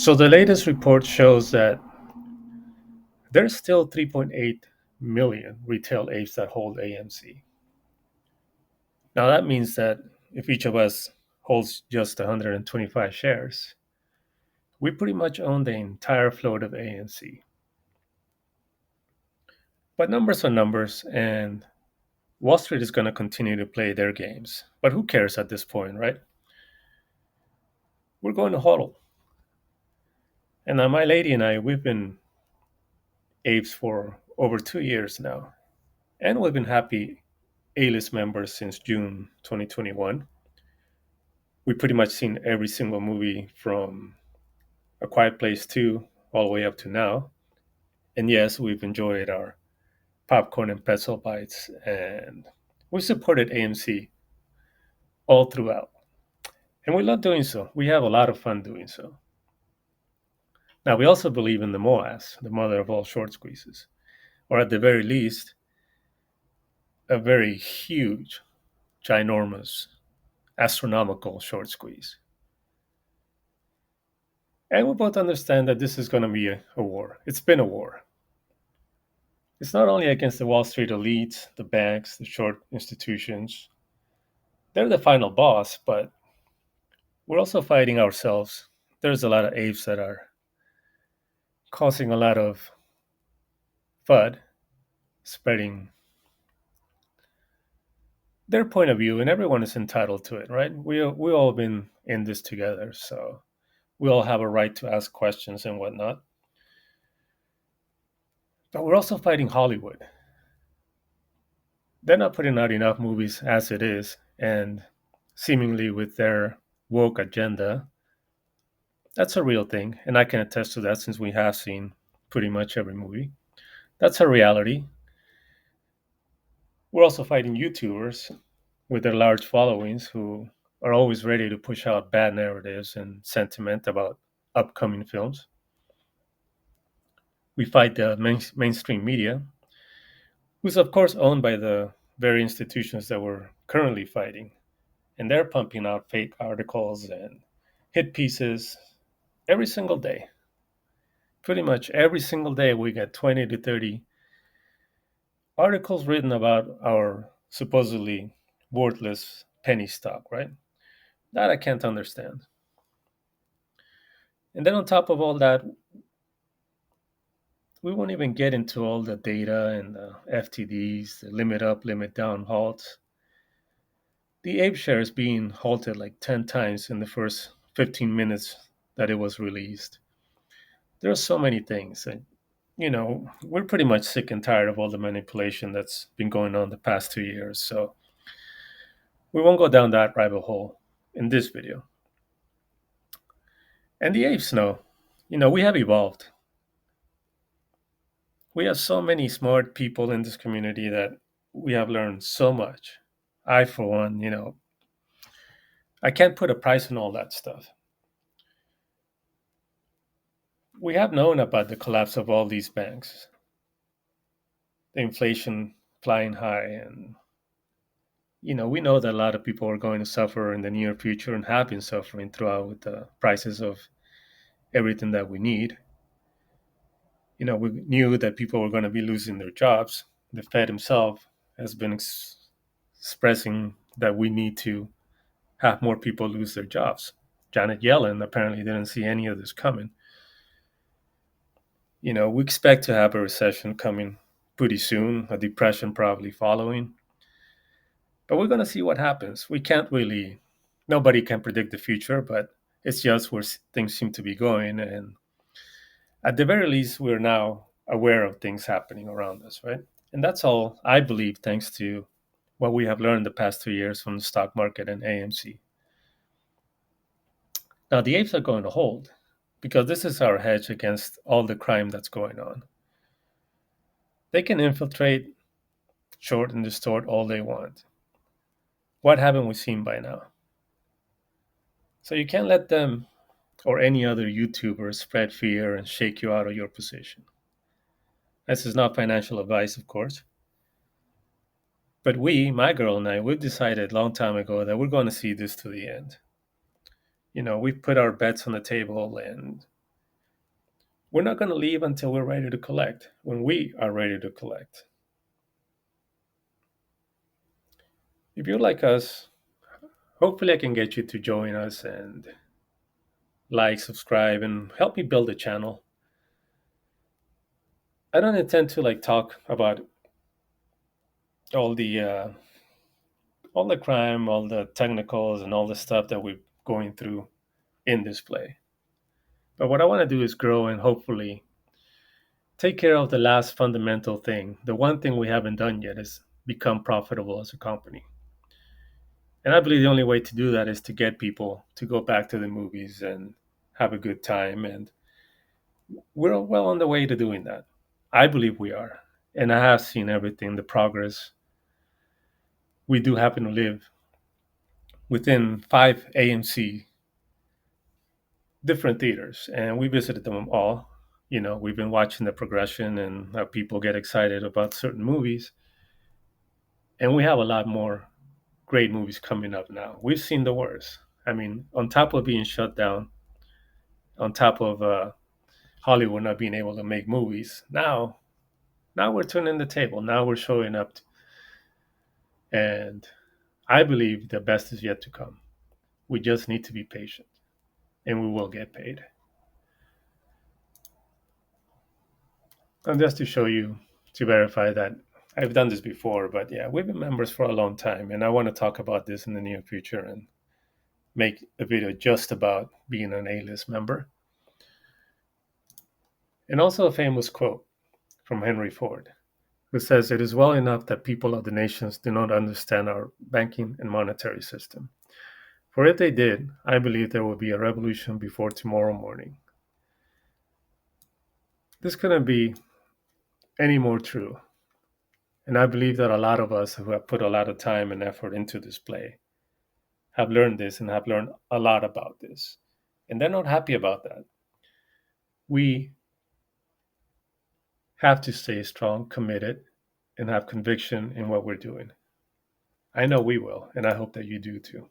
So the latest report shows that there's still 3.8 million retail apes that hold AMC. Now that means that if each of us holds just 125 shares, we pretty much own the entire float of AMC. But numbers are numbers, and Wall Street is going to continue to play their games. But who cares at this point, right? We're going to HODL. And now my lady and I, we've been apes for over 2 years now. And we've been happy A-list members since June 2021. We pretty much seen every single movie from A Quiet Place 2 all the way up to now. And yes, we've enjoyed our popcorn and pretzel bites, and we supported AMC all throughout. And we love doing so. We have a lot of fun doing so. Now, we also believe in the MOAS, the mother of all short squeezes, or at the very least, a very huge, ginormous, astronomical short squeeze. And we both understand that this is going to be a war. It's been a war. It's not only against the Wall Street elites, the banks, the short institutions. They're the final boss, but we're also fighting ourselves. There's a lot of apes that are causing a lot of FUD, spreading their point of view, and everyone is entitled to it, right? We all been in this together, so we all have a right to ask questions and whatnot. But we're also fighting Hollywood. They're not putting out enough movies as it is, and seemingly with their woke agenda, that's a real thing, and I can attest to that since we have seen pretty much every movie. That's a reality. We're also fighting YouTubers with their large followings who are always ready to push out bad narratives and sentiment about upcoming films. We fight the mainstream media, who's of course owned by the very institutions that we're currently fighting. And they're pumping out fake articles and hit pieces every single day. Pretty much every single day, we get 20 to 30 articles written about our supposedly worthless penny stock, right? That I can't understand. And then on top of all that, we won't even get into all the data and the FTDs, the limit up, limit down halts. The Ape share is being halted like 10 times in the first 15 minutes that it was released. There are so many things. And, we're pretty much sick and tired of all the manipulation that's been going on the past 2 years. So we won't go down that rabbit hole in this video. And the apes know, we have evolved. We have so many smart people in this community that we have learned so much. I, for one, I can't put a price on all that stuff. We have known about the collapse of all these banks, the inflation flying high, and we know that a lot of people are going to suffer in the near future and have been suffering throughout with the prices of everything that we need. We knew that people were going to be losing their jobs. The Fed himself has been expressing that we need to have more people lose their jobs. Janet Yellen apparently didn't see any of this coming. We expect to have a recession coming pretty soon, a depression probably following. But we're going to see what happens. Nobody can predict the future, but it's just where things seem to be going. And at the very least, we're now aware of things happening around us, right? And that's all, I believe, thanks to what we have learned the past 2 years from the stock market and AMC. Now, the apes are going to hold because this is our hedge against all the crime that's going on. They can infiltrate, short, and distort all they want. What haven't we seen by now? So you can't let them or any other YouTuber spread fear and shake you out of your position. This is not financial advice, of course. But my girl and I, we've decided a long time ago that we're going to see this to the end. We've put our bets on the table, and We're not going to leave until we're ready to collect, when we are ready to collect. If you're like us, hopefully I can get you to join us and like, subscribe, and help me build the channel. I don't intend to like talk about all the uh, all the crime, all the technicals, and all the stuff that we're going through in this play. But what I want to do is grow and hopefully take care of the last fundamental thing. The one thing we haven't done yet is become profitable as a company. And I believe the only way to do that is to get people to go back to the movies and have a good time. And we're well on the way to doing that. I believe we are. And I have seen everything, the progress. We do happen to live within 5 AMC different theaters, and we visited them all. We've been watching the progression and how people get excited about certain movies. And we have a lot more great movies coming up now. We've seen the worst. I mean, on top of being shut down, on top of Hollywood not being able to make movies, now we're turning the table. Now we're showing up, and I believe the best is yet to come. We just need to be patient, and we will get paid. And just to show you, to verify that I've done this before, but yeah, we've been members for a long time, and I want to talk about this in the near future and make a video just about being an A-list member. And also a famous quote from Henry Ford, who says, "It is well enough that people of the nations do not understand our banking and monetary system. For if they did, I believe there will be a revolution before tomorrow morning." This couldn't be any more true. And I believe that a lot of us who have put a lot of time and effort into this play have learned this and have learned a lot about this. And they're not happy about that. We have to stay strong, committed, and have conviction in what we're doing. I know we will, and I hope that you do too.